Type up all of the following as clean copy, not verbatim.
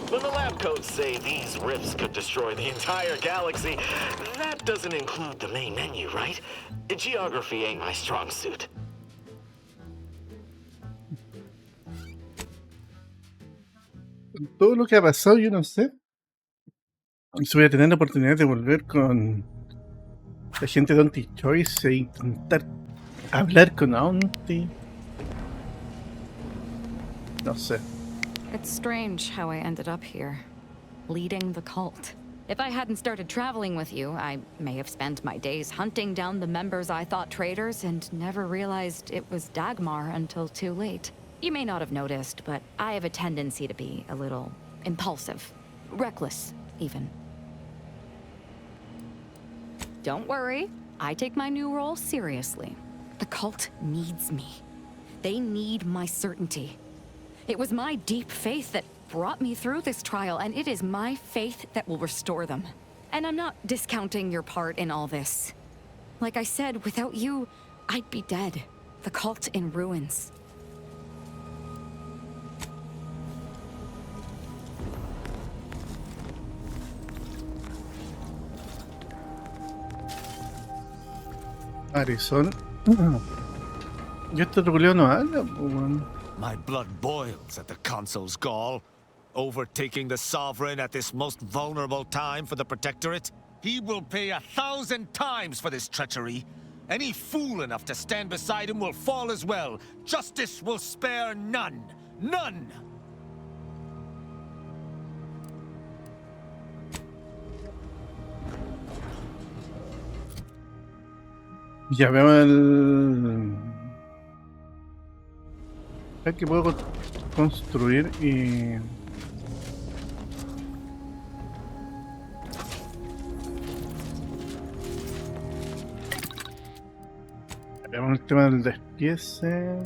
When the lab coats say these rifts could destroy the entire galaxy, that doesn't include the main menu, right? Geography ain't my strong suit. Todo lo que ha pasado, yo no sé si voy a tener la oportunidad de volver con la gente de Anti-Choice e intentar hablar con Auntie. No sé. It's strange how I ended up here, leading the cult. If I hadn't started traveling with you, I may have spent my days hunting down the members I thought traitors and never realized it was Dagmar until too late. You may not have noticed, but I have a tendency to be a little impulsive, reckless, even. Don't worry, I take my new role seriously. The cult needs me. They need my certainty. It was my deep faith that brought me through this trial, and it is my faith that will restore them. And I'm not discounting your part in all this. Like I said, without you, I'd be dead. The cult in ruins. Marisol. Y este truleo no habla, pues, weón. My blood boils at the consul's gall. Overtaking the sovereign at this most vulnerable time for the Protectorate. He will pay 1,000 times for this treachery. Any fool enough to stand beside him will fall as well. Justice will spare none. None! Ya veo el... Es que puedo construir y... Vemos el tema del despiece.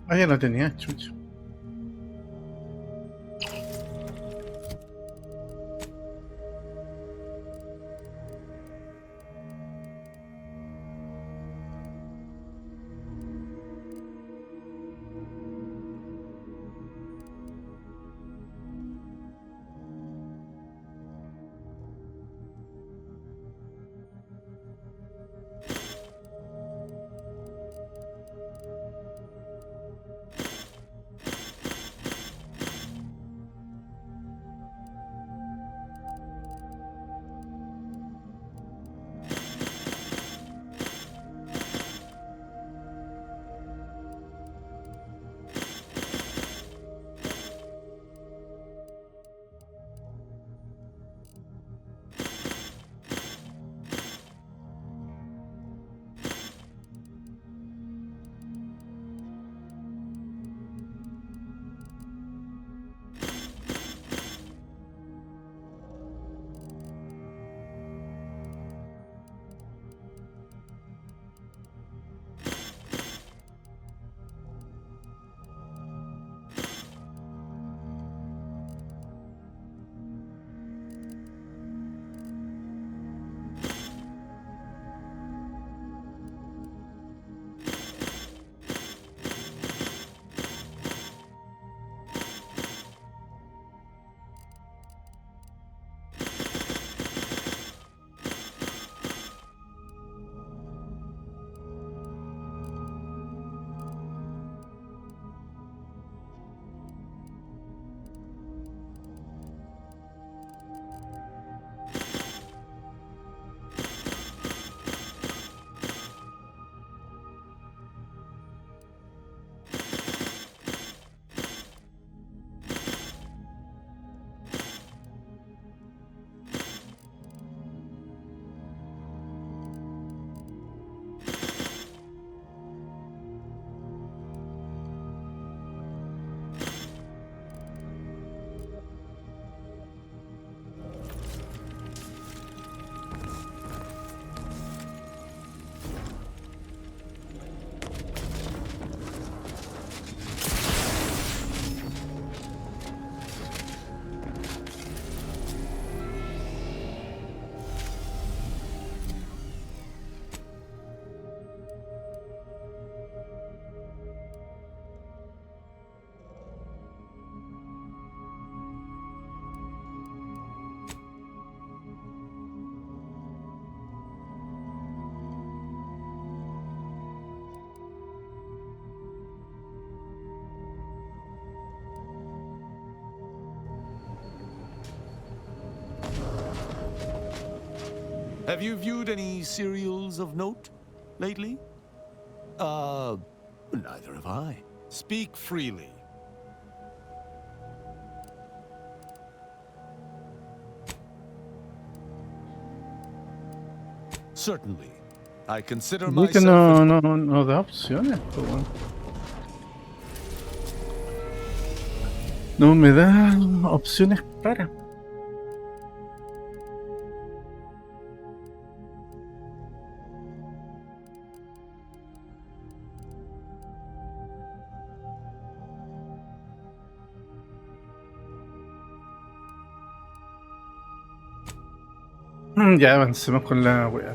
Ah, ya lo tenía, chucho. Have you viewed any serials of note lately? Neither have I. Speak freely. Certainly. I consider Vi que myself... no da opciones, pues, bueno. No me da opciones para. Ya avancemos con la wea.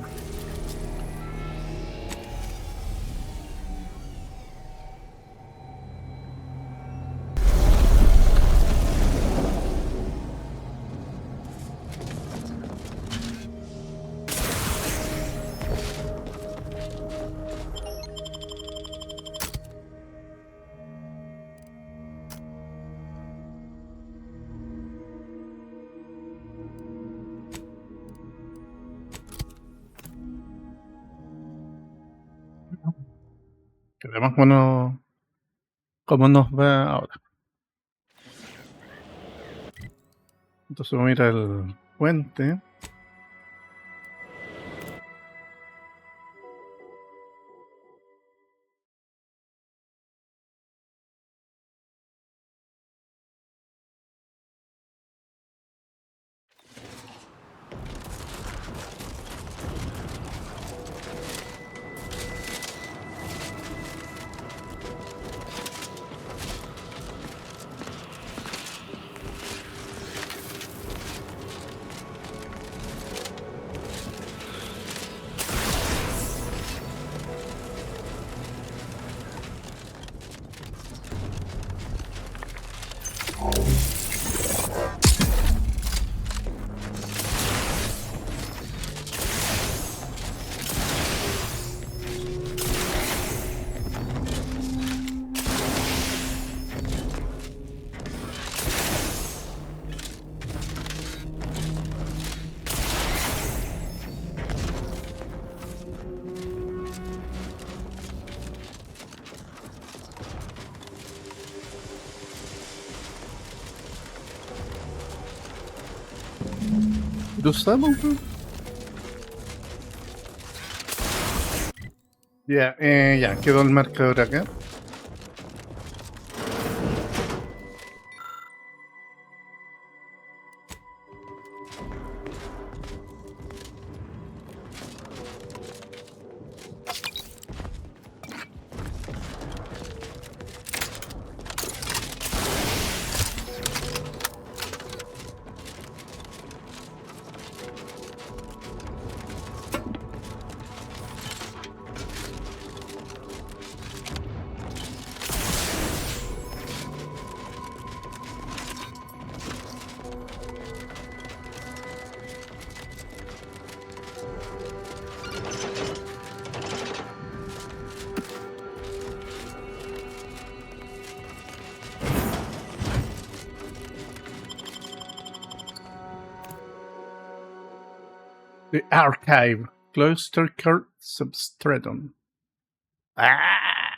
Que veamos cómo nos va ahora. Entonces vamos a ir al puente. Cruzamos. Ya, ya, quedó el marcador acá. The Archive, Cloister Court Substratum. ¡Ah!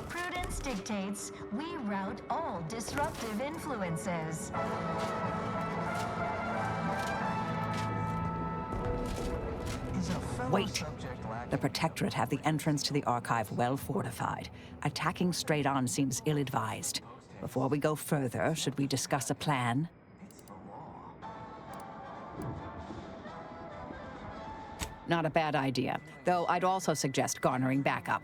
Prudence dictates we rout all disruptive influences. Wait. The Protectorate have the entrance to the archive well fortified. Attacking straight on seems ill-advised. Before we go further, should we discuss a plan? Not a bad idea, though I'd also suggest garnering backup.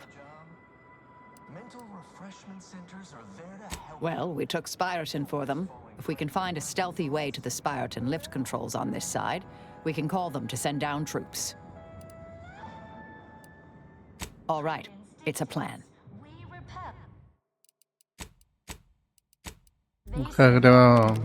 Mental refreshment centers are there to help. Well, we took Spyreton for them. If we can find a stealthy way to the Spyreton lift controls on this side, we can call them to send down troops. All right, it's a plan. Grabado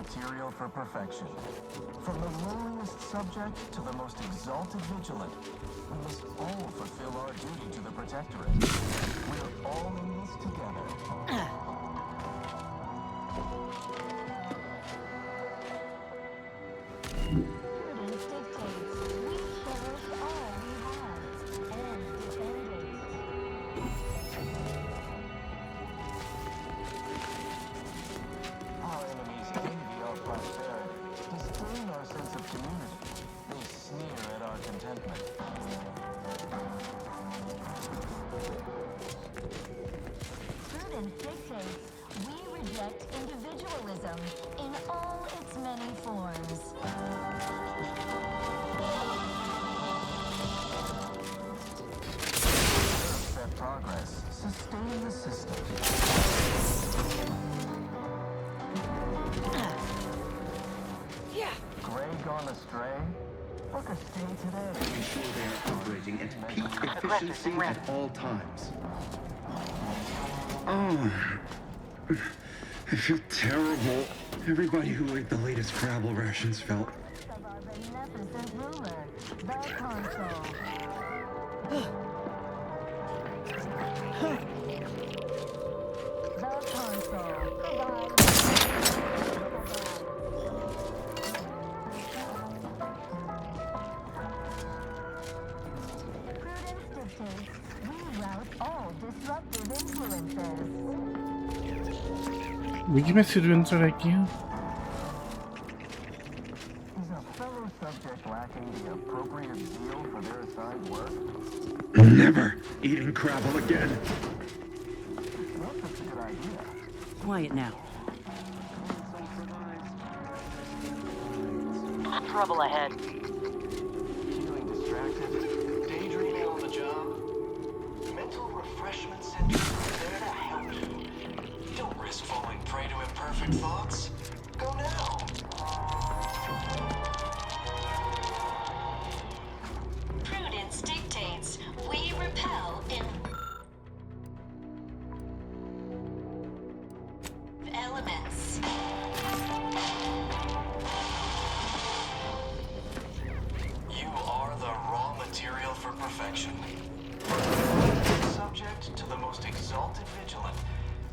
material for perfection. From the lowliest subject to the most exalted vigilant, we must all fulfill our duty to the Protectorate. We're all in this together. Prudence dictates we cherish all we have and defend it. Our enemies envy our prosperity, disdain our sense of community. They sneer at our contentment. Prudence dictates we reject individualism in all its many forms. Set progress, sustain the system. Gray gone astray? Look a stay today. Ensure they are operating at peak efficiency at all times. Oh, I feel terrible. Everybody who ate the latest Crabble rations felt. Of our beneficent ruler, the Consul. The Consul provides. Prudence dictates we rout all disruptive influences. ¿De qué me sirve entrar aquí? Is a fellow subject lacking the appropriate zeal for their assigned work? Never eating Crabble again. Not such a good idea. Quiet now. Trouble ahead. Feeling distracted? Daydreaming on the job? Mental refreshment centers are there to help you. Don't risk falling prey to imperfect thoughts. Go now. Prudence dictates we repel in elements. You are the raw material for perfection. Subject to the most exalted vigilant,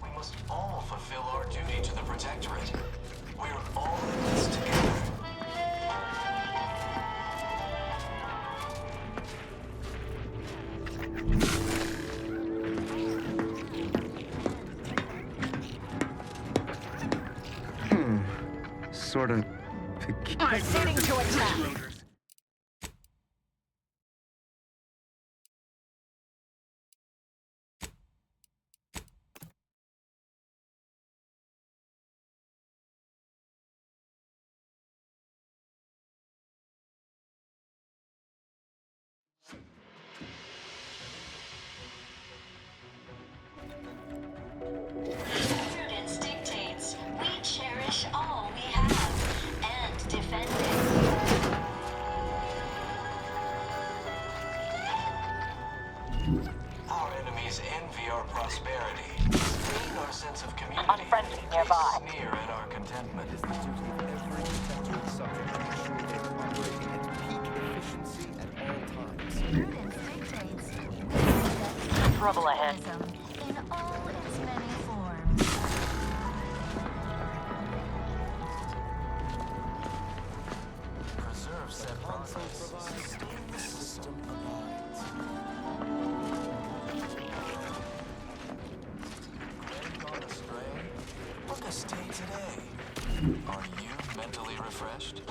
we must all fulfill our duty to the Protectorate. We're all in this together. Sort of. Proceeding to attack. Prudence dictates we cherish all we have and defend it. Our enemies envy our prosperity, disdain our sense of community. Unfriendly nearby. They sneer at our contentment. It is the duty of every Protectorate subject to ensure they are operating at peak efficiency at all times. Prudence dictates we reject Trouble ahead. individualism in all its many forms. Preserve said progress. Sustain the system. Gray gone astray? Look a stay today. Are you mentally refreshed?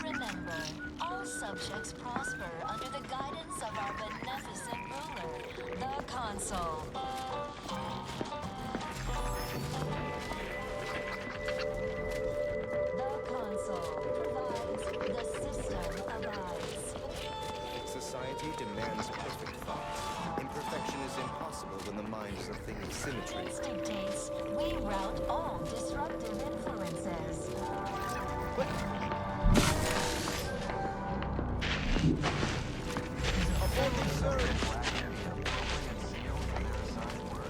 Remember, all subjects prosper under the guidance of our beneficent ruler, the Consul. The Consul provides, the system abides. Society demands perfect thought. Imperfection is impossible when the mind is a thing of symmetry. Prudence dictates we rout all disruptive influences. Lacking the appropriate zeal for their assigned work.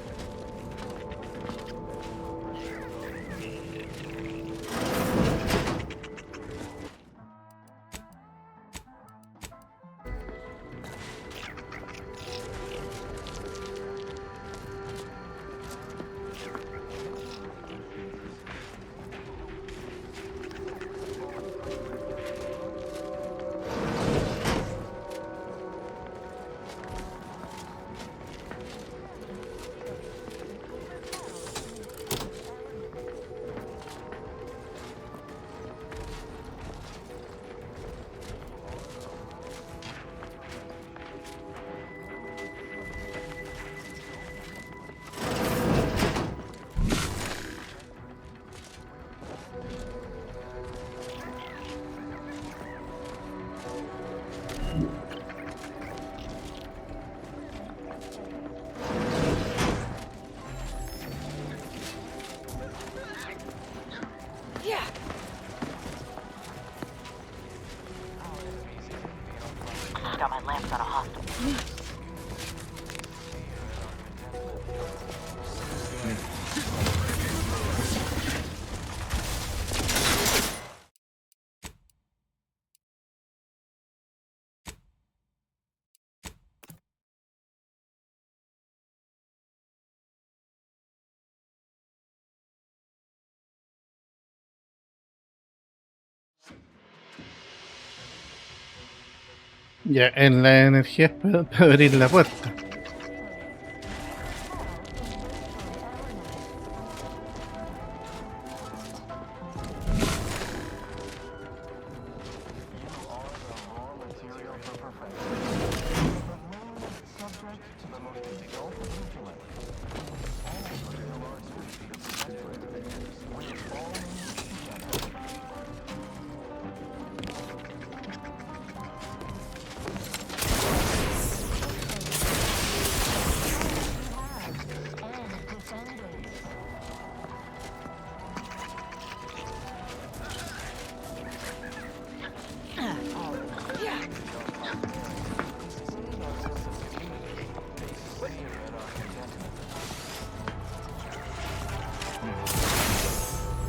Ya, en la energía es para abrir la puerta.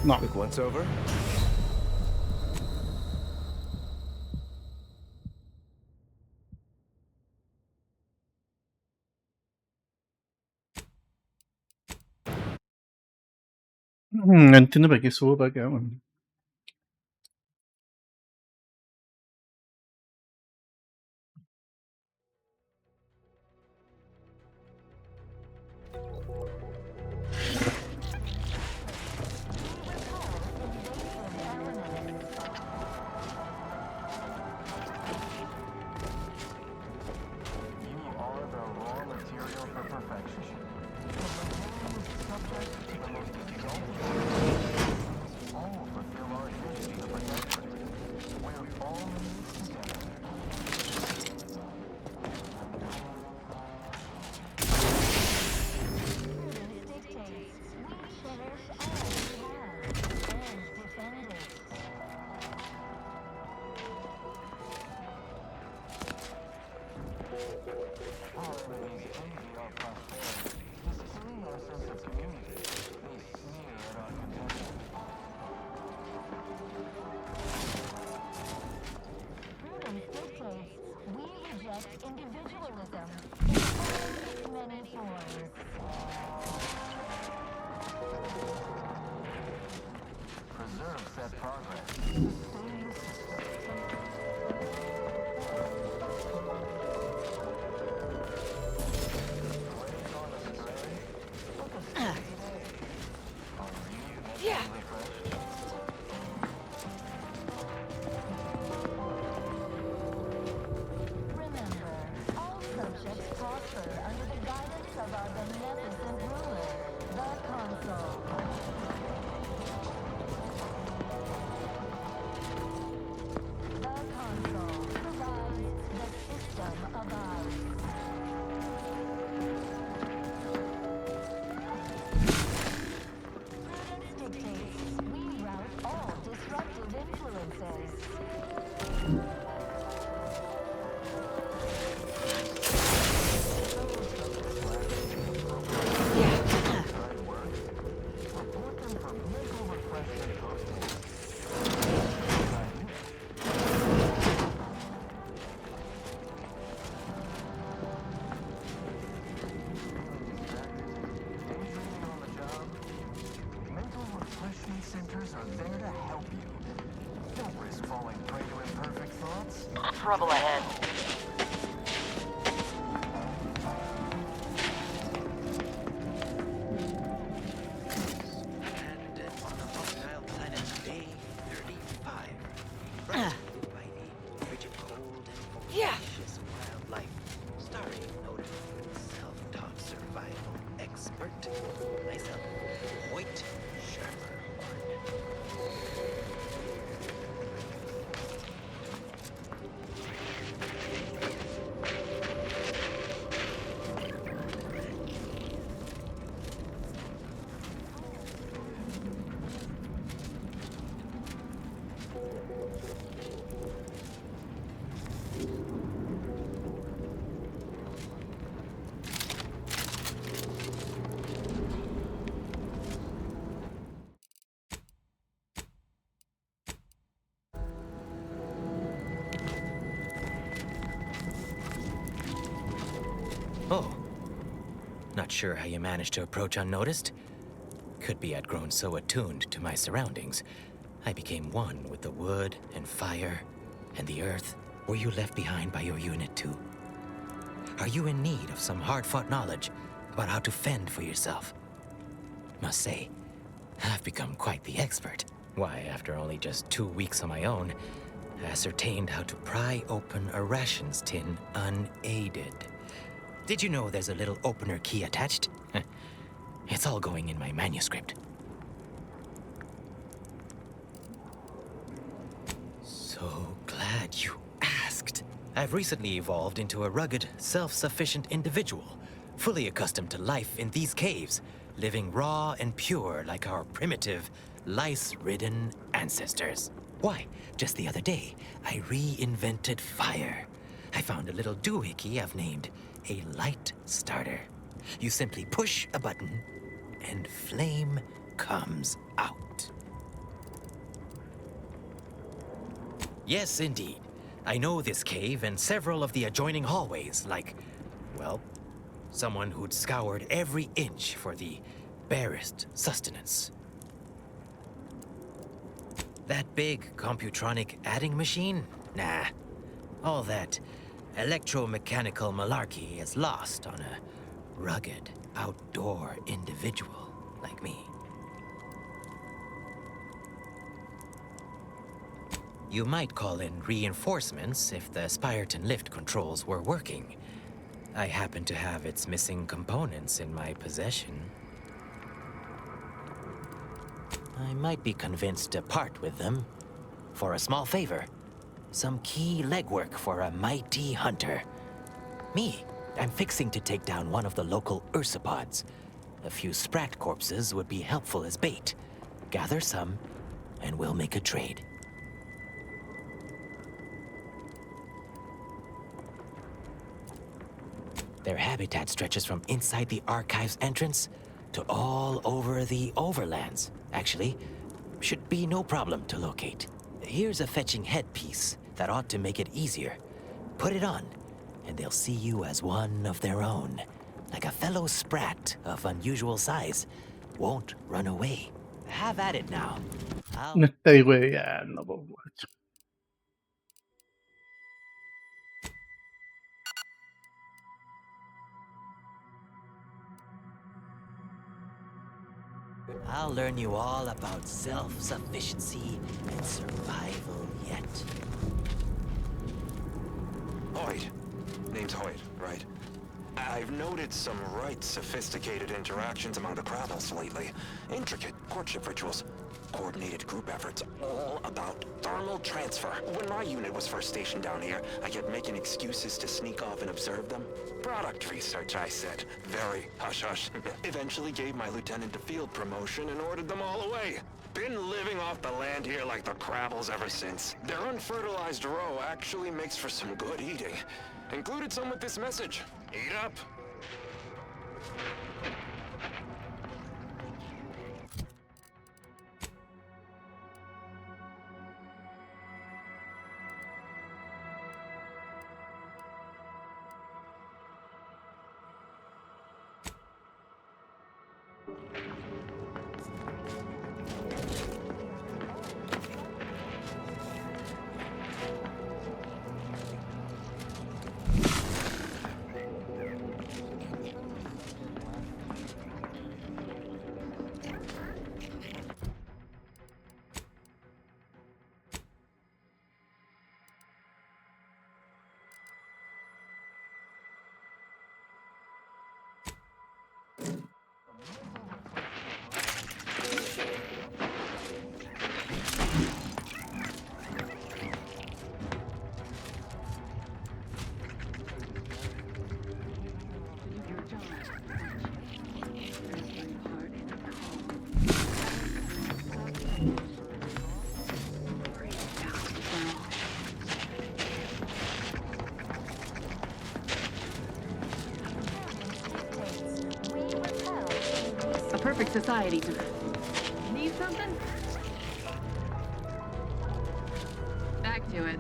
No. Quick once over. No entiendo para qué subo para acá. Bueno. Trouble ahead. Oh. Not sure how you managed to approach unnoticed. Could be I'd grown so attuned to my surroundings, I became one with the wood and fire and the earth Were you left behind by your unit too? Are you in need of some hard-fought knowledge about how to fend for yourself? Must say, I've become quite the expert. Why, after only just 2 weeks on my own, I ascertained how to pry open a rations tin unaided. Did you know there's a little opener key attached? It's all going in my manuscript. So glad you asked. I've recently evolved into a rugged, self-sufficient individual, fully accustomed to life in these caves, living raw and pure like our primitive, lice-ridden ancestors. Why, just the other day, I reinvented fire. I found a little doohickey I've named a light starter. You simply push a button, and flame comes out. Yes, indeed. I know this cave and several of the adjoining hallways, like, well, someone who'd scoured every inch for the barest sustenance. That big computronic adding machine? Nah. All that electromechanical malarkey is lost on a rugged, outdoor individual like me. You might call in reinforcements if the Spiraton lift controls were working. I happen to have its missing components in my possession. I might be convinced to part with them for a small favor. Some key legwork for a mighty hunter. Me, I'm fixing to take down one of the local ursopods. A few sprat corpses would be helpful as bait. Gather some, and we'll make a trade. Their habitat stretches from inside the archive's entrance to all over the overlands. Actually, should be no problem to locate. Here's a fetching headpiece that ought to make it easier. Put it on, and they'll see you as one of their own. Like a fellow sprat of unusual size. Won't run away. Have at it now. No estoy hueveando, po, guacho. I'll learn you all about self-sufficiency and survival yet. Hoyt. Name's Hoyt, right? I've noted some right sophisticated interactions among the Krabbels lately. Intricate courtship rituals. Coordinated group efforts, all about thermal transfer. When my unit was first stationed down here, I kept making excuses to sneak off and observe them. Product research, I said. Very hush-hush. Eventually gave my lieutenant a field promotion and ordered them all away. Been living off the land here like the Krabbels ever since. Their unfertilized roe actually makes for some good eating. Included some with this message. Eat up. Perfect society to need something? Back to it.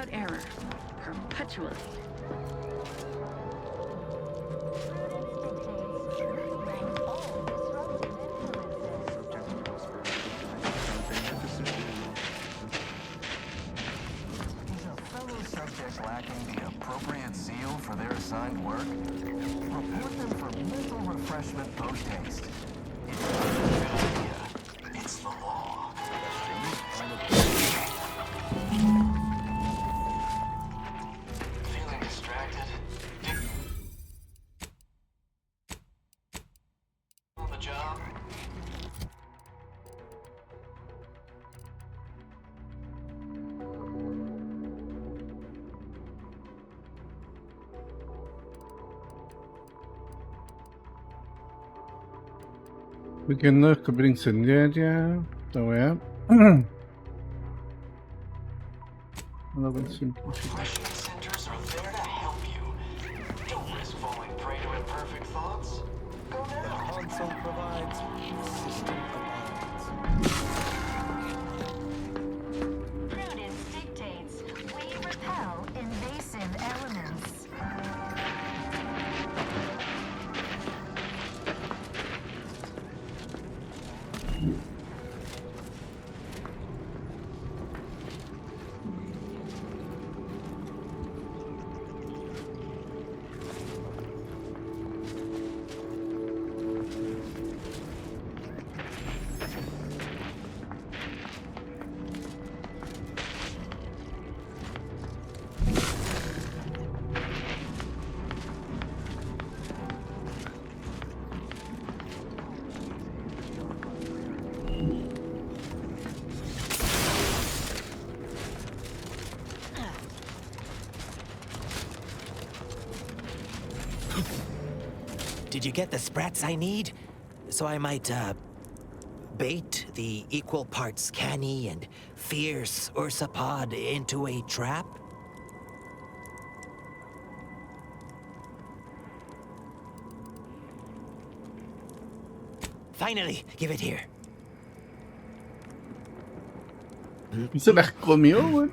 without error. Perpetually. Lacking the appropriate zeal for their assigned work, report them for mental refreshment post-haste. It's not a good idea. It's the law. Feeling distracted? On the job? Porque no descubrir incendiaria. Esta weá. Una versión. Refreshment centers are there to help you. Don't risk falling prey to imperfect thoughts. Go now. The console provides, the system abides. Prudence dictates we repel invasive elements. Did you get the sprats I need? So I might, bait the equal parts canny and fierce ursapod into a trap? Finally, give it here. Y se las comió, weón.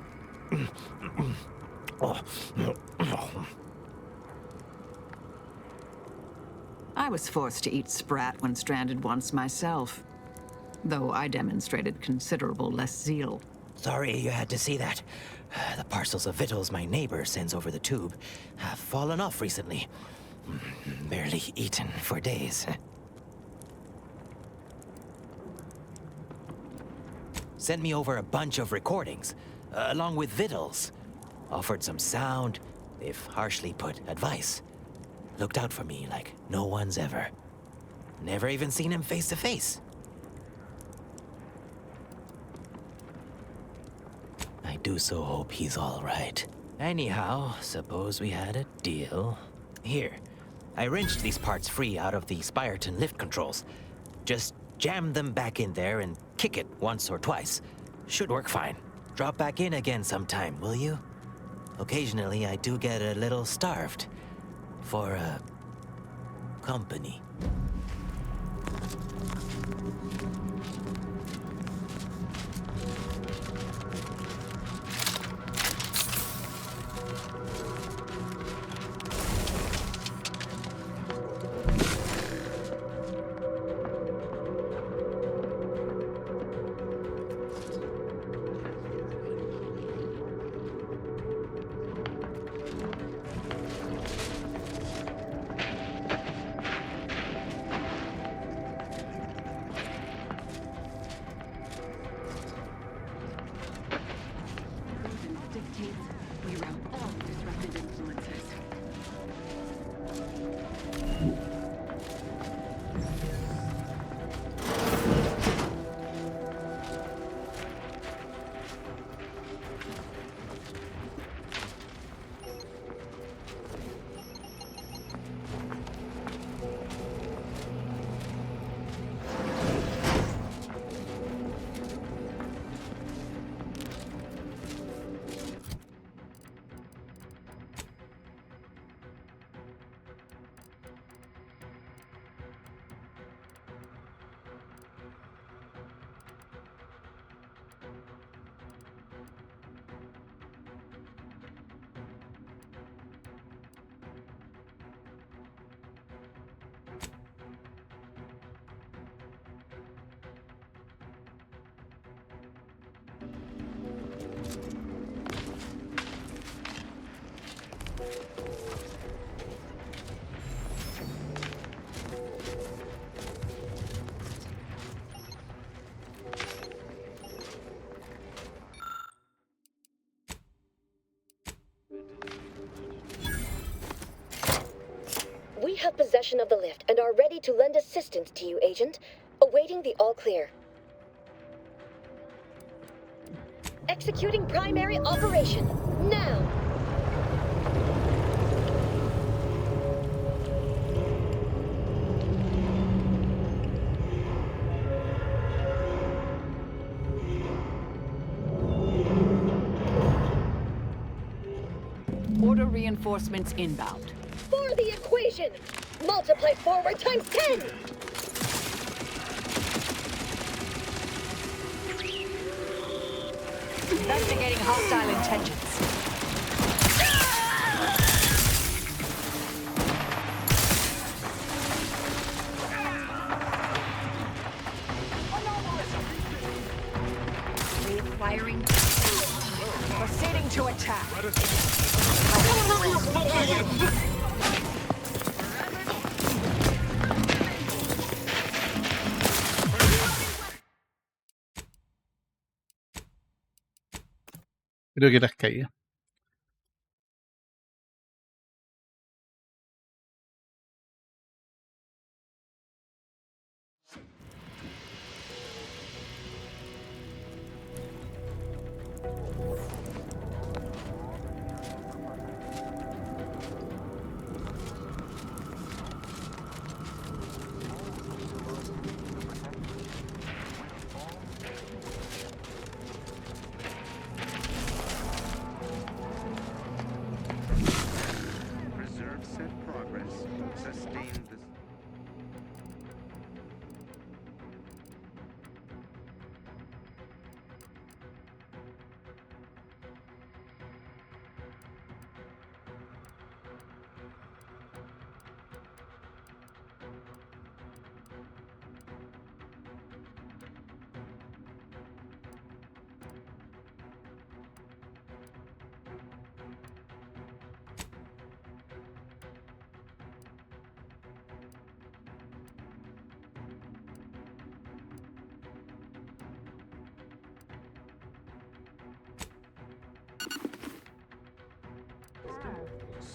I was forced to eat sprat when stranded once myself, though I demonstrated considerable less zeal. Sorry you had to see that. The parcels of victuals my neighbor sends over the tube have fallen off recently. Barely eaten for days. Sent me over a bunch of recordings, along with victuals. Offered some sound, if harshly put, advice. Looked out for me like no one's ever. Never even seen him face to face. I do so hope he's all right. Anyhow, suppose we had a deal. Here, I wrenched these parts free out of the Spyreton lift controls. Just jam them back in there and kick it once or twice. Should work fine. Drop back in again sometime, will you? Occasionally, I do get a little starved. For, company. have possession of the lift and are ready to lend assistance to you, Agent. Awaiting the all clear. Executing primary operation. Now! Order reinforcements inbound. For the equation! Multiply forward times 10! Investigating hostile intentions. Reacquiring. Proceeding to attack. Creo que las caía.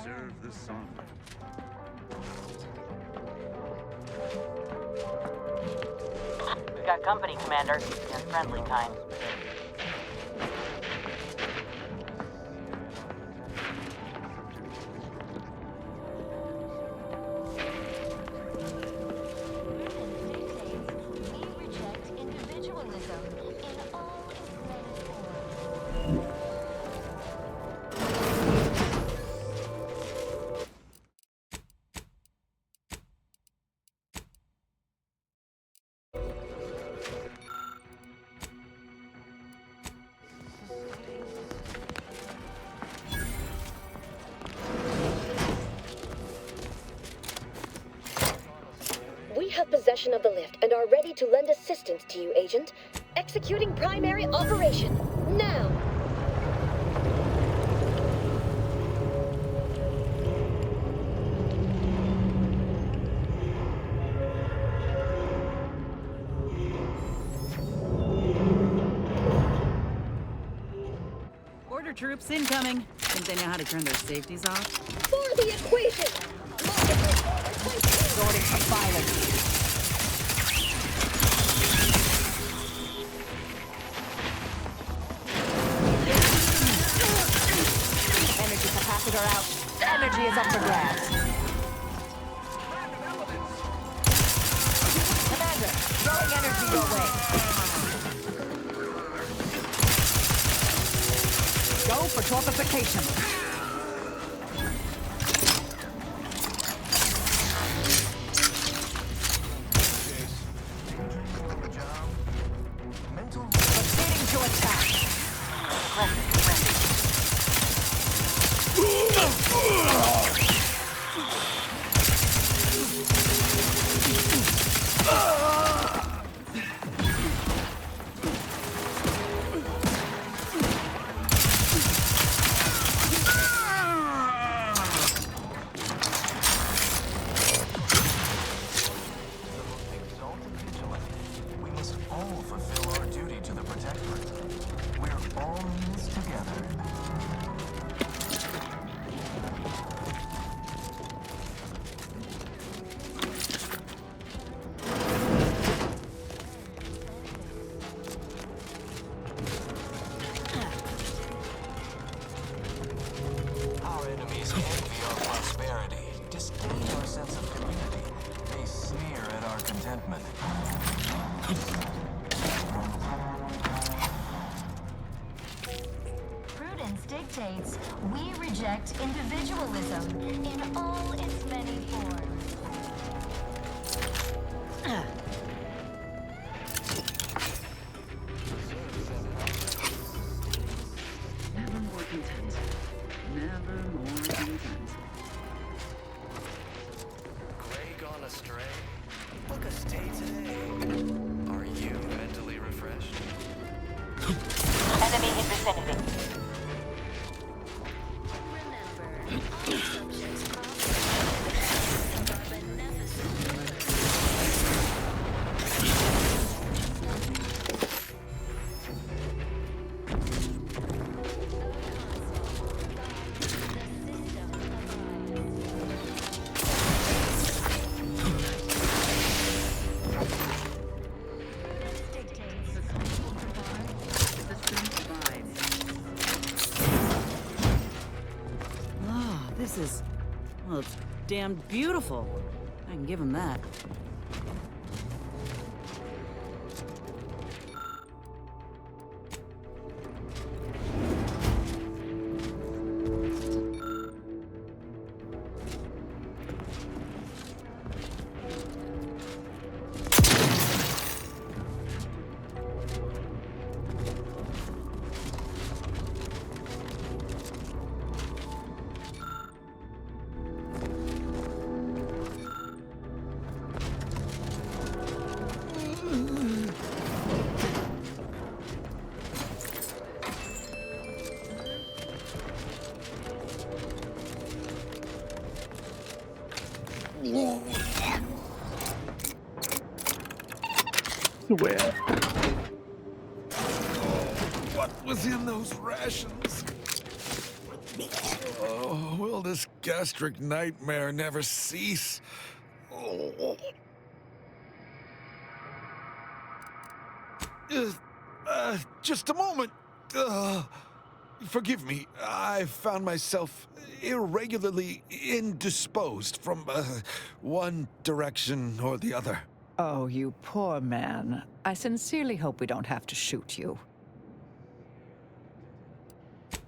Serve the sovereign. We got company, Commander. And friendly kind. Have possession of the lift and are ready to lend assistance to you, Agent. Executing primary operation. Now! Order troops incoming. Think they know how to turn their safeties off? For the equation! Sorting for violence. Energy capacitor out. Energy is up for grabs. Commander, throwing energy your way. Go for torpification. dictates, we reject individualism in all its many forms. Never more content. Never more content. Gray gone astray? Look a stay today. Are you mentally refreshed? Enemy in vicinity. This is, well, it's damn beautiful. I can give him that. Where? What was in those rations? Oh, will this gastric nightmare never cease? Oh. Just a moment. Forgive me. I found myself irregularly indisposed from one direction or the other. Oh, you poor man. I sincerely hope we don't have to shoot you.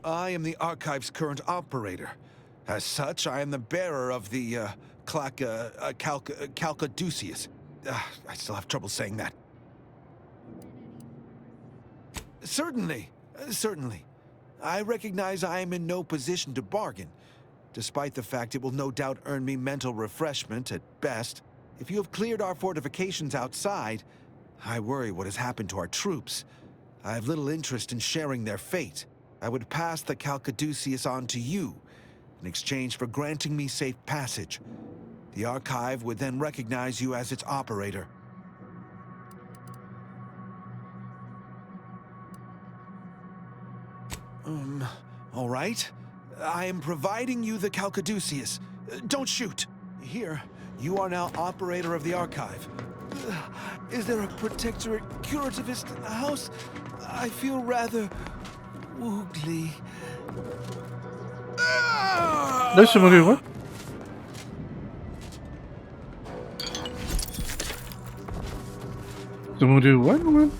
I am the Archive's current operator. As such, I am the bearer of the Calcaduceus. I still have trouble saying that. Certainly. I recognize I am in no position to bargain, despite the fact it will no doubt earn me mental refreshment at best. If you have cleared our fortifications outside, I worry what has happened to our troops. I have little interest in sharing their fate. I would pass the Calcaduceus on to you, in exchange for granting me safe passage. The Archive would then recognize you as its operator. All right. I am providing you the Calcaduceus. Don't shoot. Here, you are now operator of the Archive. Is there a protectorate curativist in the house? I feel rather woogly. ¿No se murió igual? ¿Se murió igual, man?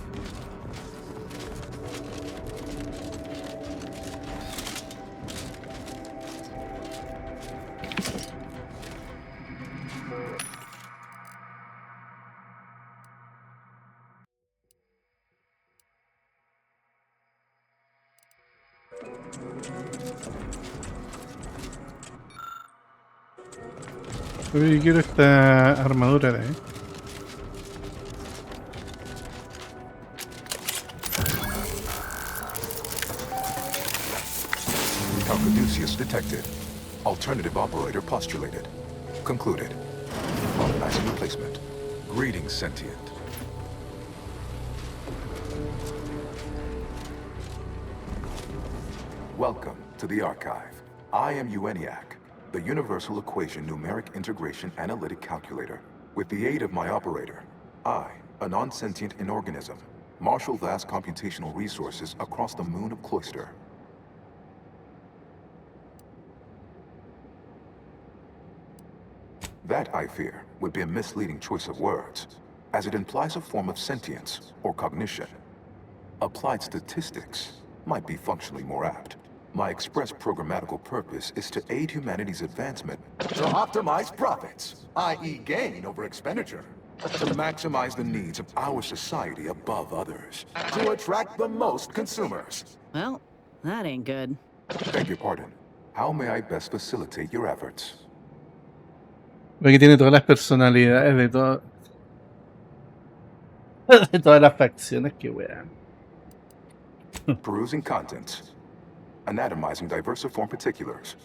Yo quiero esta armadura de ahí. Calcaduceus detected. Alternative operator postulated. Concluded. Organizing replacement. Greetings, sentient. Welcome to the Archive. I am U.E.N.I.A.C, the Universal Equation Numeric Integration Analytic Calculator. With the aid of my operator, I, a non-sentient inorganism, marshal vast computational resources across the moon of Cloister. That, I fear, would be a misleading choice of words, as it implies a form of sentience or cognition. Applied statistics might be functionally more apt. My express programmatical purpose is to aid humanity's advancement, to optimize profits, i.e. gain over expenditure, to maximize the needs of our society above others, to attract the most consumers. Well, that ain't good. Beg your pardon. How may I best facilitate your efforts? Aquí tiene todas las personalidades de todo. De todas las facciones, que weón. Perusing contents. Anatomizing diversiform particulars.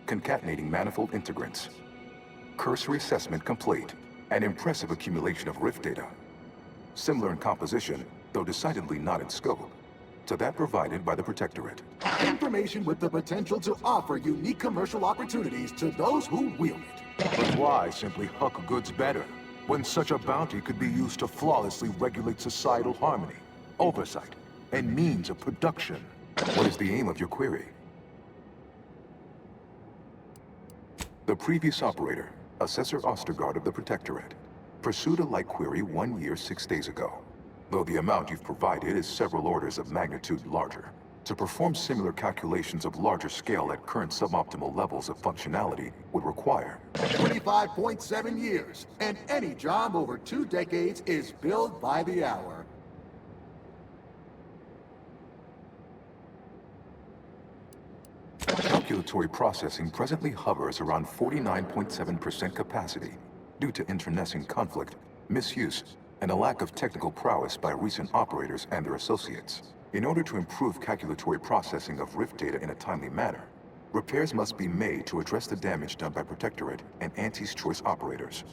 Concatenating manifold integrants. Cursory assessment complete. An impressive accumulation of rift data. Similar in composition, though decidedly not in scope, to that provided by the Protectorate. Information with the potential to offer unique commercial opportunities to those who wield it. But why simply huck goods better, when such a bounty could be used to flawlessly regulate societal harmony, oversight, and means of production? What is the aim of your query? The previous operator, Assessor Ostergaard of the Protectorate, pursued a like query 1 year, 6 days ago, though the amount you've provided is several orders of magnitude larger. To perform similar calculations of larger scale at current suboptimal levels of functionality would require 25.7 years, and any job over 2 decades is billed by the hour. Calculatory processing presently hovers around 49.7% capacity due to internecine conflict, misuse, and a lack of technical prowess by recent operators and their associates. In order to improve calculatory processing of rift data in a timely manner, repairs must be made to address the damage done by Protectorate and Anti's choice operators.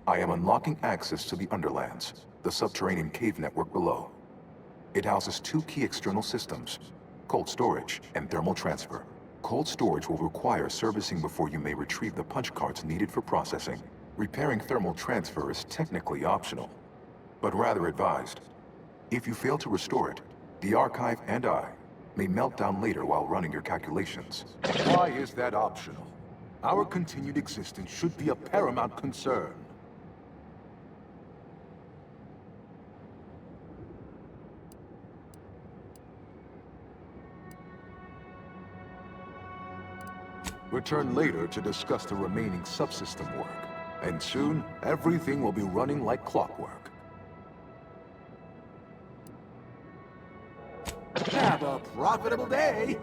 I am unlocking access to the Underlands, the subterranean cave network below. It houses 2 key external systems, cold storage and thermal transfer. Cold storage will require servicing before you may retrieve the punch cards needed for processing. Repairing thermal transfer is technically optional, but rather advised. If you fail to restore it, the archive and I may melt down later while running your calculations. Why is that optional? Our continued existence should be a paramount concern. Return later to discuss the remaining subsystem work, and soon everything will be running like clockwork. Have a profitable day!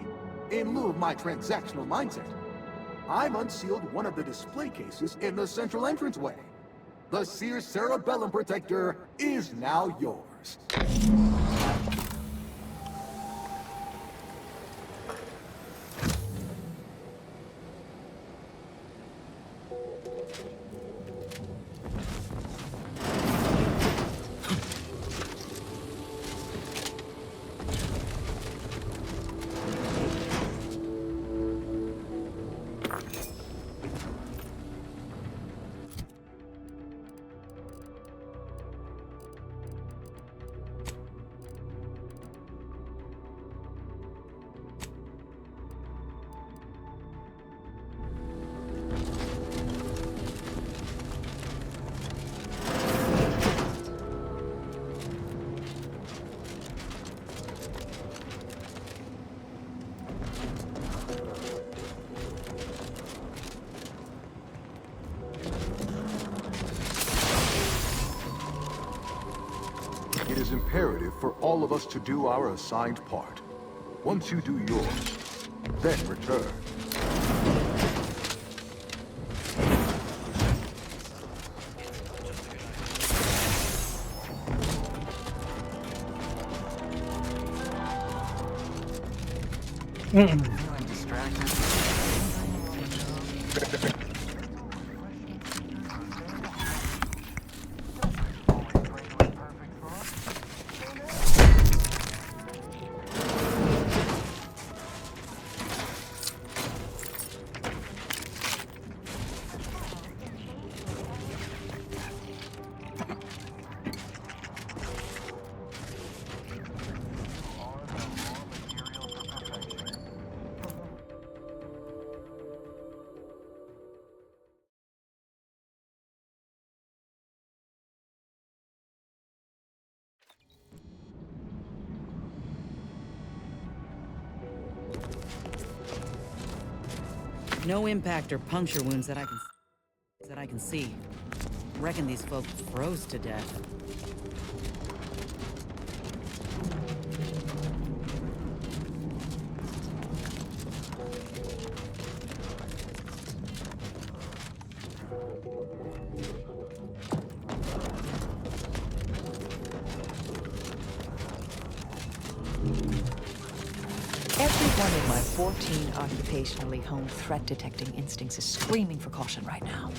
In lieu of my transactional mindset, I've unsealed one of the display cases in the central entranceway. The Sears Cerebellum Protector is now yours. It is imperative for all of us to do our assigned part. Once you do yours, then return. No impact or puncture wounds that I can see. Reckon these folk froze to death. Every one of my 14 occupationally honed threat detecting instincts is screaming for caution right now.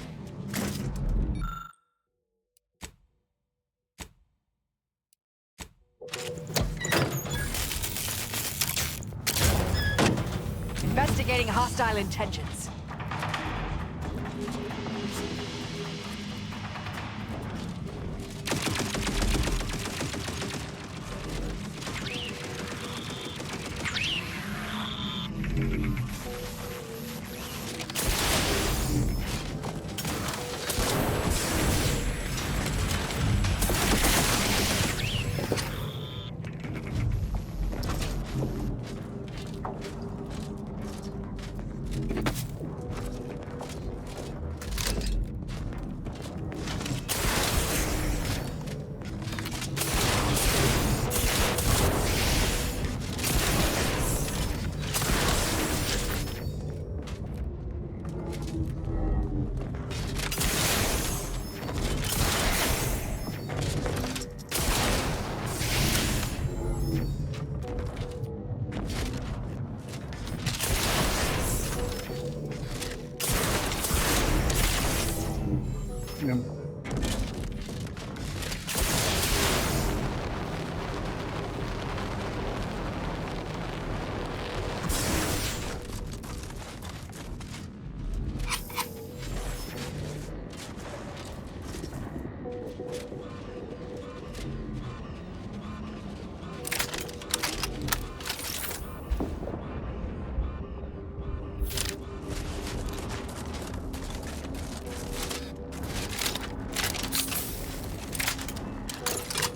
Investigating hostile intentions.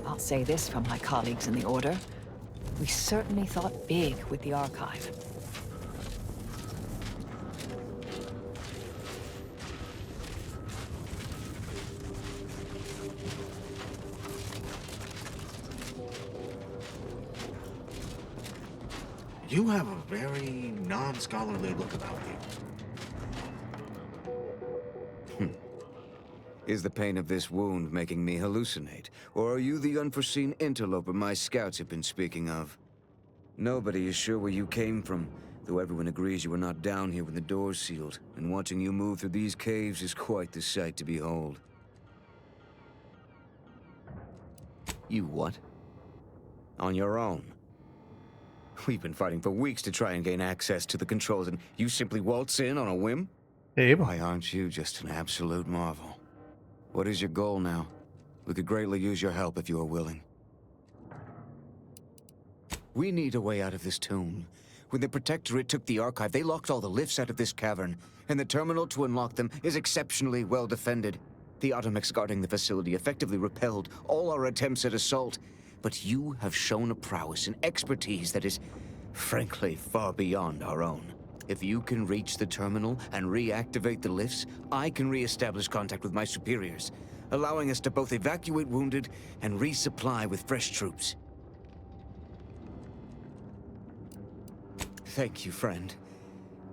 I'll say this from my colleagues in the Order. We certainly thought big with the archive. You have a very non-scholarly look about you. Is the pain of this wound making me hallucinate? Or are you the unforeseen interloper my scouts have been speaking of? Nobody is sure where you came from, though everyone agrees you were not down here when the doors sealed, and watching you move through these caves is quite the sight to behold. You what? On your own? We've been fighting for weeks to try and gain access to the controls, and you simply waltz in on a whim? Why aren't you just an absolute marvel? What is your goal now? We could greatly use your help if you are willing. We need a way out of this tomb. When the Protectorate took the archive, they locked all the lifts out of this cavern, and the terminal to unlock them is exceptionally well defended. The Automex guarding the facility effectively repelled all our attempts at assault, but you have shown a prowess and expertise that is, frankly, far beyond our own. If you can reach the terminal and reactivate the lifts, I can re-establish contact with my superiors, allowing us to both evacuate wounded and resupply with fresh troops. Thank you, friend.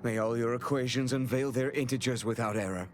May all your equations unveil their integers without error.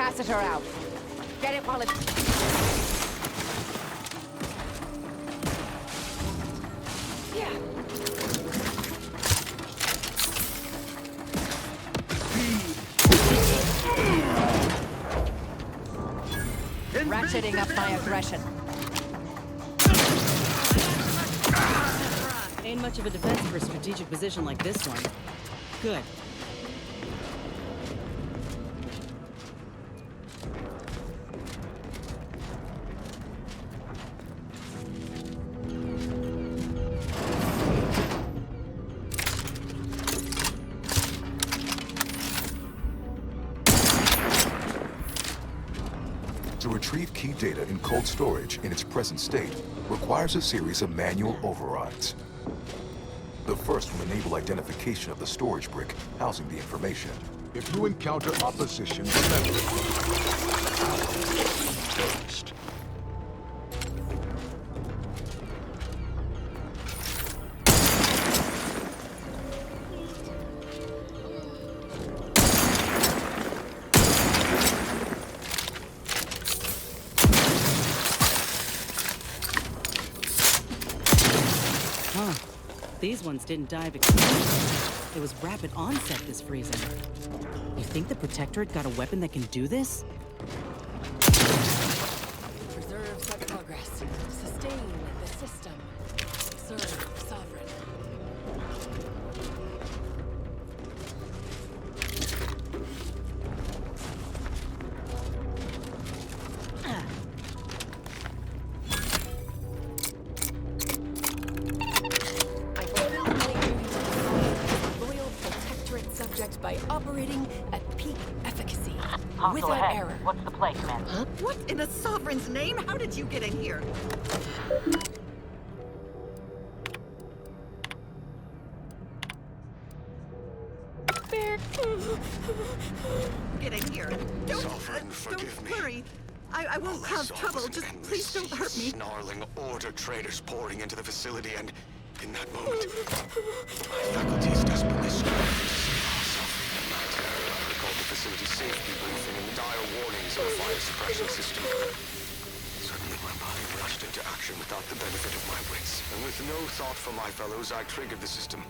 capacitor out. Get it while it's... Yeah. Ratcheting up my aggression. Ain't much of a defense for a strategic position like this one. Good. To retrieve key data in cold storage in its present state requires a series of manual overrides. The first will enable identification of the storage brick housing the information. If you encounter opposition, remember. First. Huh. These ones didn't dive. It was rapid onset this freezing. You think the Protectorate got a weapon that can do this? Preserve such progress. Sustain the system. Serve sovereign. By operating at peak efficacy. Hostile Without ahead. error. What's the play, Commander? Huh? What in the Sovereign's name? How did you get in here? Get in here. Don't worry. I won't cause trouble. Just please don't hurt me. Snarling order traders pouring into the facility, and in that moment, my faculties desperately struggled to save ourselves. I recalled the facility safety briefing and the dire warnings of a fire suppression system. Suddenly, my body rushed into action without the benefit of my wits, and with no thought for my fellows, I triggered the system,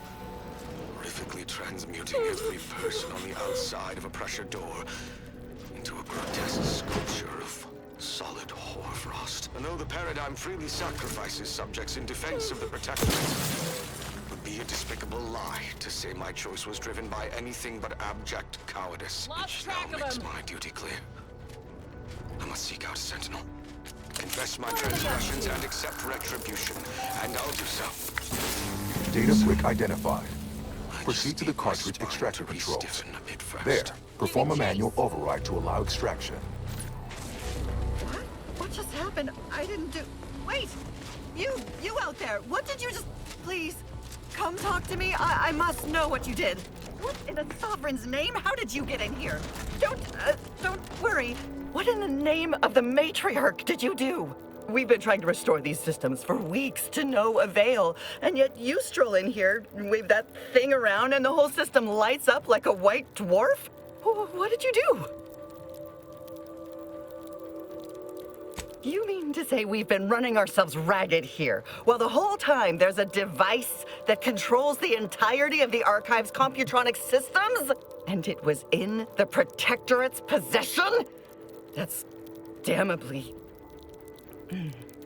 horrifically transmuting every person on the outside of a pressure door into a grotesque sculpture of solid hoarfrost. And though the paradigm freely sacrifices subjects in defense of the Protectorate, it would be a despicable lie to say my choice was driven by anything but abject cowardice. Which now makes my duty clear. I must seek out a sentinel, confess my transgressions, and accept retribution. And I'll do so. Data brick identified. Proceed to the cartridge extractor controls. There, perform a manual override to allow extraction. What just happened? I didn't do... Wait! You out there! What did you just... Please, come talk to me. I must know what you did. What in the Sovereign's name? How did you get in here? Don't worry. What in the name of the Matriarch did you do? We've been trying to restore these systems for weeks to no avail, and yet you stroll in here, wave that thing around, and the whole system lights up like a white dwarf? What did you do? You mean to say we've been running ourselves ragged here, while the whole time there's a device that controls the entirety of the Archive's computronic systems? And it was in the Protectorate's possession? That's damnably...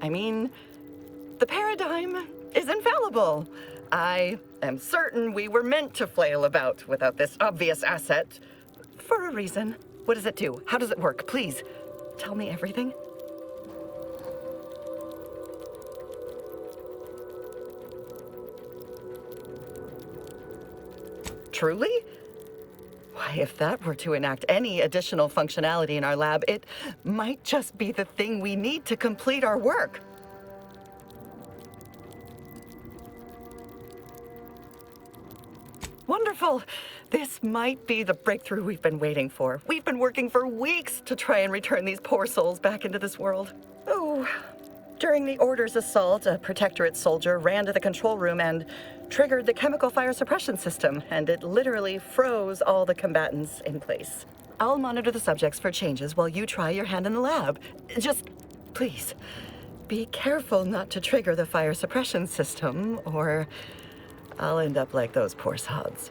I mean, the paradigm is infallible. I am certain we were meant to flail about without this obvious asset. For a reason. What does it do? How does it work? Please, tell me everything. Truly? Why, if that were to enact any additional functionality in our lab, it might just be the thing we need to complete our work. Wonderful. This might be the breakthrough we've been waiting for. We've been working for weeks to try and return these poor souls back into this world. Oh. During the Order's assault, a Protectorate soldier ran to the control room and triggered the chemical fire suppression system, and it literally froze all the combatants in place. I'll monitor the subjects for changes while you try your hand in the lab. Just, please, be careful not to trigger the fire suppression system, or I'll end up like those poor sods.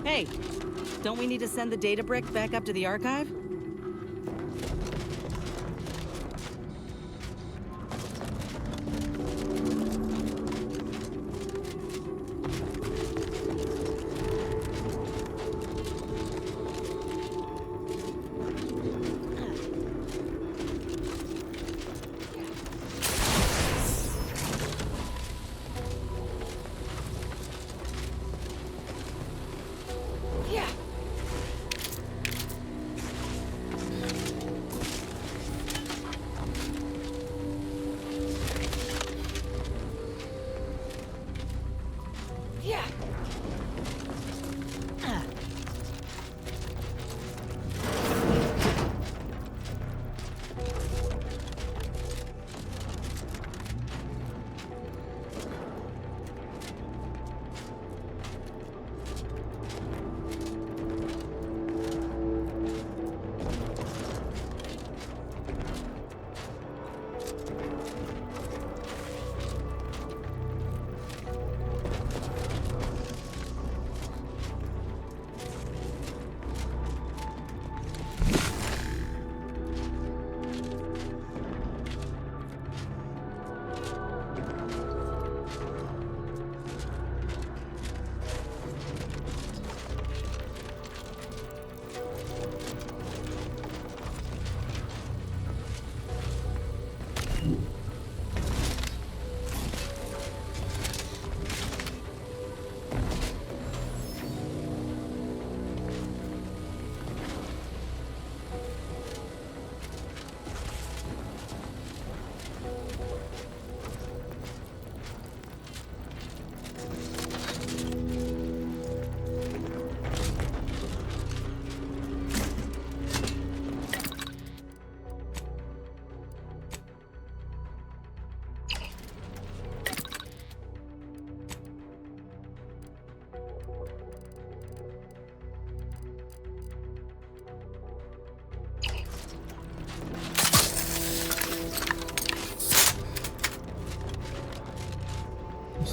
Hey, don't we need to send the data brick back up to the archive?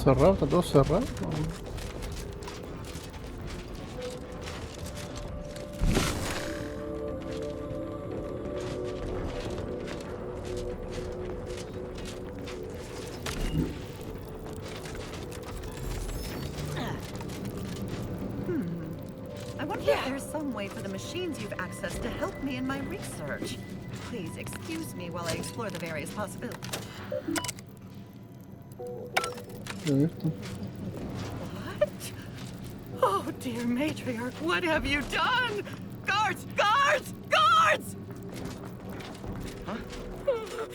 Cerrado, está todo cerrado. I wonder if there's some way for the machines you've accessed to help me in my research. Please excuse me while I explore the various possibilities. What? Oh, dear matriarch, what have you done? Guards! Guards! Guards! Huh?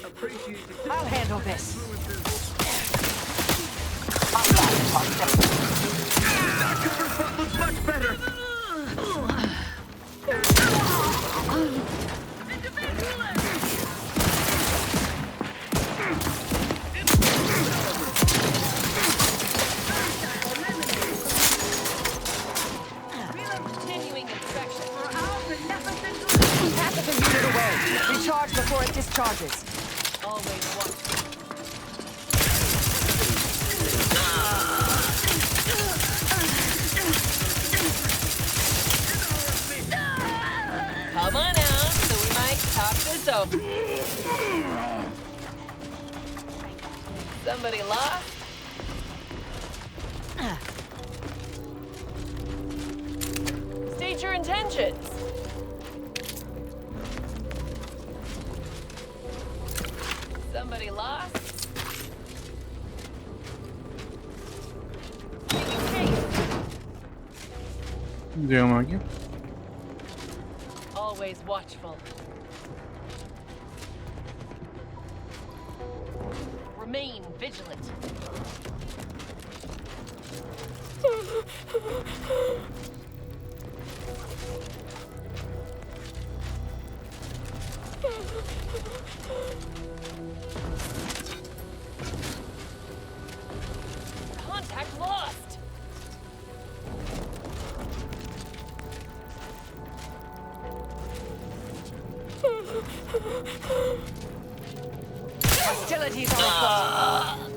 Appreciate the... I'll handle this. That cover front looks much better! Recharge before it discharges. Always watch. Come on out, so we might talk this over. Somebody lost? State your intentions. Somebody lost? Llegamos aquí. Always always watchful. Remain vigilant. Contact lost! Hostilities are afoot.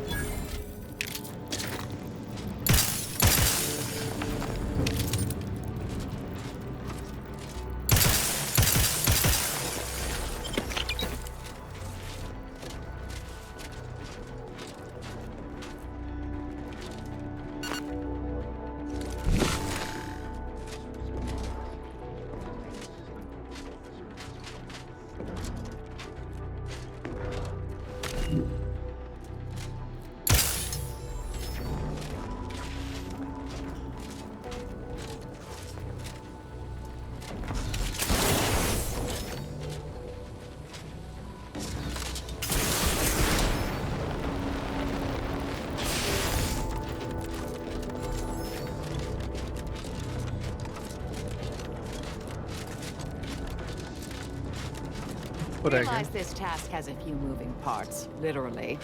Realize this task has a few moving parts, literally,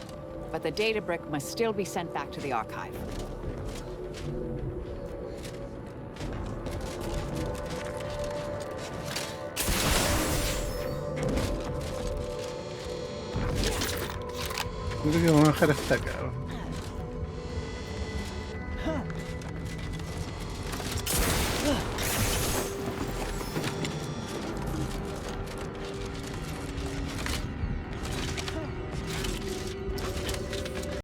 but the data brick must still be sent back to the archive. Creo que vamos a dejar hasta acá.